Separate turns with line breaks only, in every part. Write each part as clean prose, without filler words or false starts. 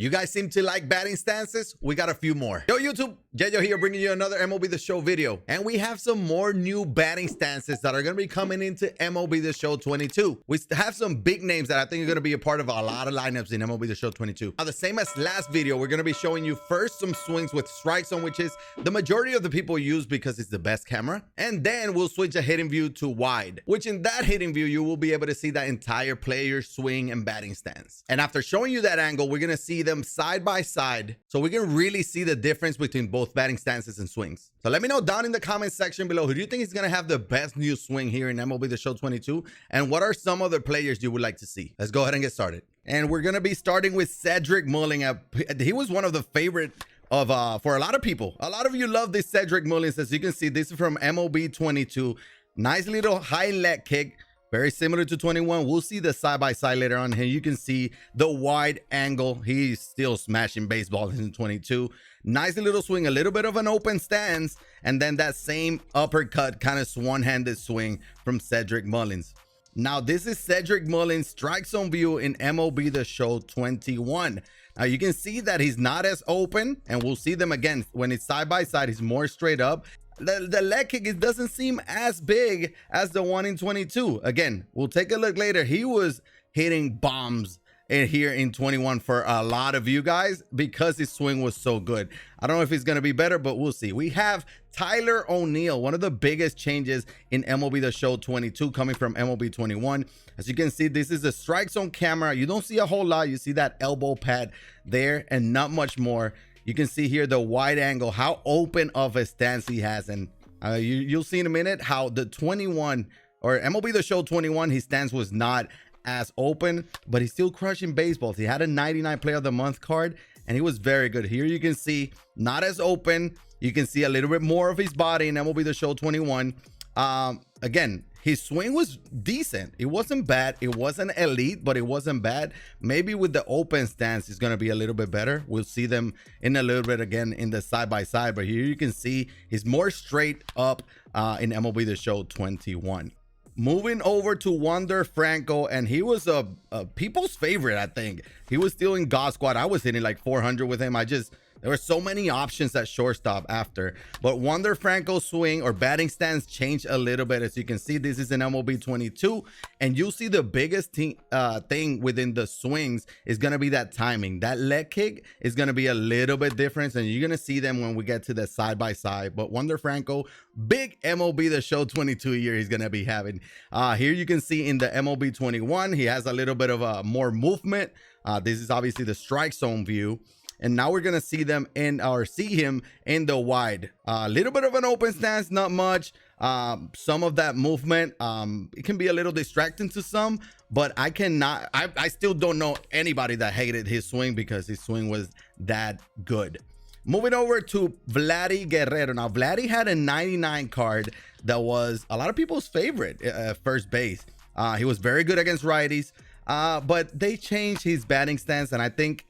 You guys seem to like batting stances. We got a few more. Yo, YouTube, YeYo here bringing you another MLB The Show video. And we have some more new batting stances that are going to be coming into MLB The Show 22. We have some big names that I think are going to be a part of a lot of lineups in MLB The Show 22. Now, the same as last video, we're going to be showing you first some swings with strike zone, which is the majority of the people use because it's the best camera. And then we'll switch a hitting view to wide, which in that hitting view, you will be able to see that entire player swing and batting stance. And after showing you that angle, we're going to see them side by side so we can really see the difference between both batting stances and swings. So let me know down in the comment section below, who do you think is going to have the best new swing here in MLB The Show 22, and what are some other players you would like to see? Let's go ahead and get started. And we're going to be starting with Cedric Mullins. He was one of the favorite of for a lot of people. A lot of you love this Cedric Mullins. As you can see, this is from MLB 22. Nice little high leg kick. Very similar to 21. We'll see the side-by-side later on here. You can see the wide angle. He's still smashing baseballs in 22. Nice little swing, a little bit of an open stance, and then that same uppercut, kind of one-handed swing from Cedric Mullins. Now, this is Cedric Mullins' strike zone view in MLB The Show 21. Now, you can see that he's not as open, and we'll see them again. When it's side-by-side, he's more straight up. The leg kick, it doesn't seem as big as the one in 22. Again, we'll take a look later. He was hitting bombs in here in 21 for a lot of you guys because his swing was so good. I don't know if he's going to be better, but we'll see. We have Tyler ONeill, one of the biggest changes in MLB The Show 22 coming from MLB 21. As you can see, this is a strike zone camera. You don't see a whole lot. You see that elbow pad there and not much more. You can see here the wide angle, how open of a stance he has. And you'll see in a minute how the 21 or MLB The Show 21, his stance was not as open, but he's still crushing baseballs. He had a 99 Player of the Month card, and he was very good. Here you can see not as open. You can see a little bit more of his body in MLB The Show 21. Again, his swing was decent. It wasn't bad. It wasn't elite, but it wasn't bad. Maybe with the open stance, it's going to be a little bit better. We'll see them in a little bit again in the side-by-side. But here you can see he's more straight up in MLB The Show 21. Moving over to Wander Franco, and he was a people's favorite, I think. He was still in God Squad. I was hitting like 400 with him. There were so many options at shortstop after. But Wander Franco's swing or batting stance changed a little bit. As you can see, this is an MLB 22. And you'll see the biggest thing within the swings is going to be that timing. That leg kick is going to be a little bit different. And you're going to see them when we get to the side-by-side. But Wander Franco, big MLB The Show 22 year he's going to be having. Here you can see in the MLB 21, he has a little bit of more movement. This is obviously the strike zone view. And now we're going to see them see him in the wide. A little bit of an open stance, not much. Some of that movement, it can be a little distracting to some, but I still don't know anybody that hated his swing because his swing was that good. Moving over to Vladimir Guerrero. Now, Vladdy had a 99 card that was a lot of people's favorite at first base. He was very good against righties, but they changed his batting stance, and I think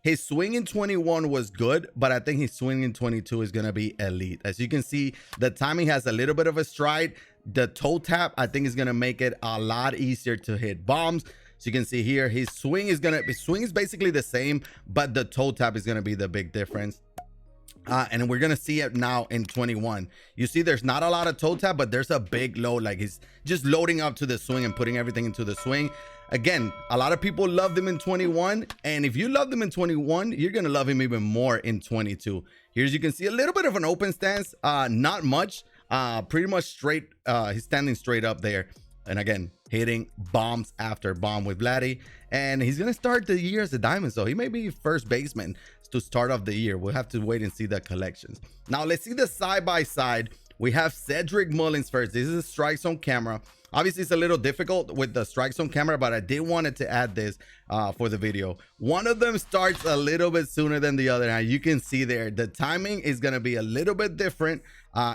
his swing in 21 was good, but I think his swing in 22 is going to be elite. As you can see, the timing has a little bit of a stride. The toe tap, I think, is going to make it a lot easier to hit bombs. So you can see here, his swing is basically the same, but the toe tap is going to be the big difference. And we're going to see it now in 21. You see there's not a lot of toe tap, but there's a big load. Like he's just loading up to the swing and putting everything into the swing. Again, a lot of people loved him in 21. And if you loved him in 21, you're going to love him even more in 22. Here, as you can see, a little bit of an open stance. Not much. Pretty much straight. He's standing straight up there. And again, hitting bombs after bomb with Vladdy. And he's going to start the year as a diamond. So he may be first baseman to start off the year. We'll have to wait and see the collections. Now, let's see the side-by-side. We have Cedric Mullins first. This is a strike zone camera. Obviously, it's a little difficult with the strike zone camera, but I did wanted to add this for the video. One of them starts a little bit sooner than the other. Now, you can see there, the timing is going to be a little bit different.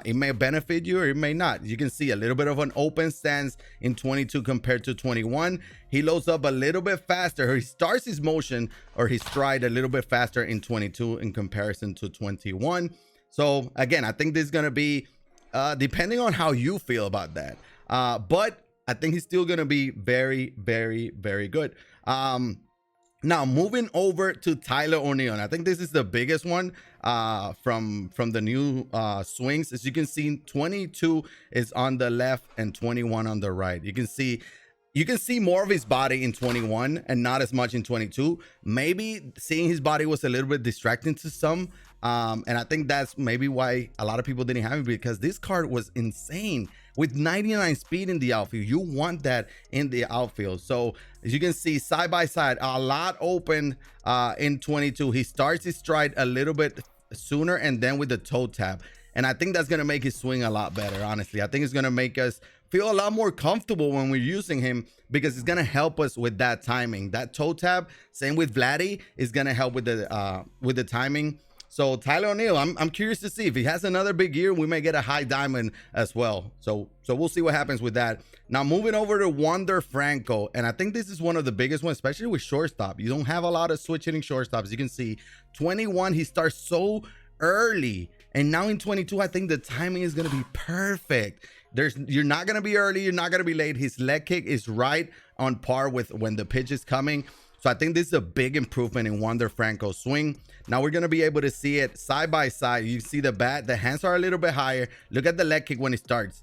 It may benefit you or it may not. You can see a little bit of an open stance in 22 compared to 21. He loads up a little bit faster. He starts his motion or his stride a little bit faster in 22 in comparison to 21. So, again, I think this is going to be depending on how you feel about that. But I think he's still going to be very, very, very good. Now moving over to Tyler ONeill, and I think this is the biggest one from the new swings. As you can see, 22 is on the left and 21 on the right. You can see more of his body in 21 and not as much in 22. Maybe seeing his body was a little bit distracting to some. And I think that's maybe why a lot of people didn't have him, because this card was insane. With 99 speed in the outfield, you want that in the outfield. So as you can see, side by side, a lot open in 22. He starts his stride a little bit sooner and then with the toe tap. And I think that's going to make his swing a lot better, honestly. I think it's going to make us feel a lot more comfortable when we're using him, because it's going to help us with that timing. That toe tap, same with Vladdy, is going to help with the timing. So Tyler ONeill, I'm curious to see if he has another big year. We may get a high diamond as well. So we'll see what happens with that. Now moving over to Wander Franco, and I think this is one of the biggest ones, especially with shortstop. You don't have a lot of switch hitting shortstops. You can see 21, he starts so early, and now in 22, I think the timing is going to be perfect. You're not going to be early, you're not going to be late. His leg kick is right on par with when the pitch is coming. So I think this is a big improvement in Wander Franco's swing. Now we're going to be able to see it side by side. You see the bat, the hands are a little bit higher. Look at the leg kick when it starts.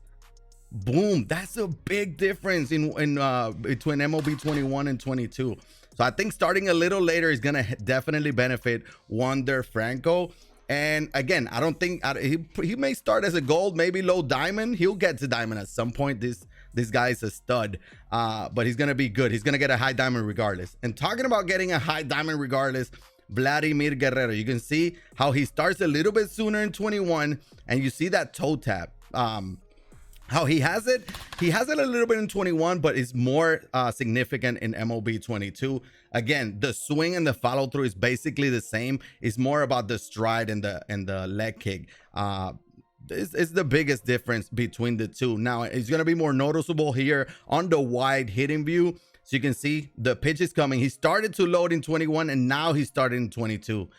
Boom. That's a big difference in between MLB 21 and 22. So I think starting a little later is going to definitely benefit Wander Franco. And again, I don't think he may start as a gold, maybe low diamond. He'll get to diamond at some point. This guy is a stud, but he's going to be good. He's going to get a high diamond regardless. And talking about getting a high diamond regardless, Vladimir Guerrero, you can see how he starts a little bit sooner in 21, and you see that toe tap. How he has it a little bit in 21, but it's more significant in MLB 22. Again, the swing and the follow through is basically the same. It's more about the stride and the leg kick. It's the biggest difference between the two. Now it's going to be more noticeable here on the wide hitting view. So you can see the pitch is coming. He started to load in 21 and now he started in 22.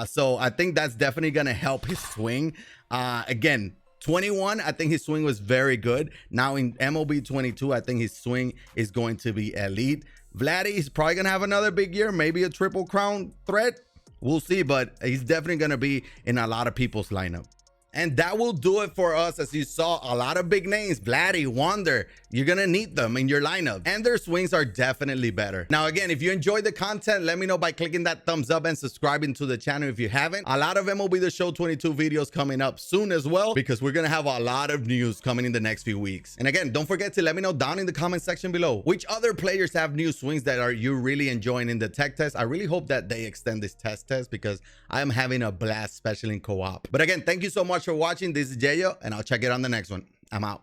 So I think that's definitely going to help his swing. Again, 21, I think his swing was very good. Now in MLB 22, I think his swing is going to be elite. Vladdy is probably going to have another big year, maybe a triple crown threat. We'll see, but he's definitely going to be in a lot of people's lineup. And that will do it for us. As you saw, a lot of big names, Vladdy, Wander, you're going to need them in your lineup, and their swings are definitely better. Now, again, if you enjoyed the content, let me know by clicking that thumbs up and subscribing to the channel if you haven't. A lot of MLB The Show 22 videos coming up soon as well, because we're going to have a lot of news coming in the next few weeks. And again, don't forget to let me know down in the comment section below which other players have new swings that you really enjoying in the tech test. I really hope that they extend this test because I am having a blast, especially in co-op. But again, thank you so much for watching. This is YeYo, and I'll check it on the next one. I'm out.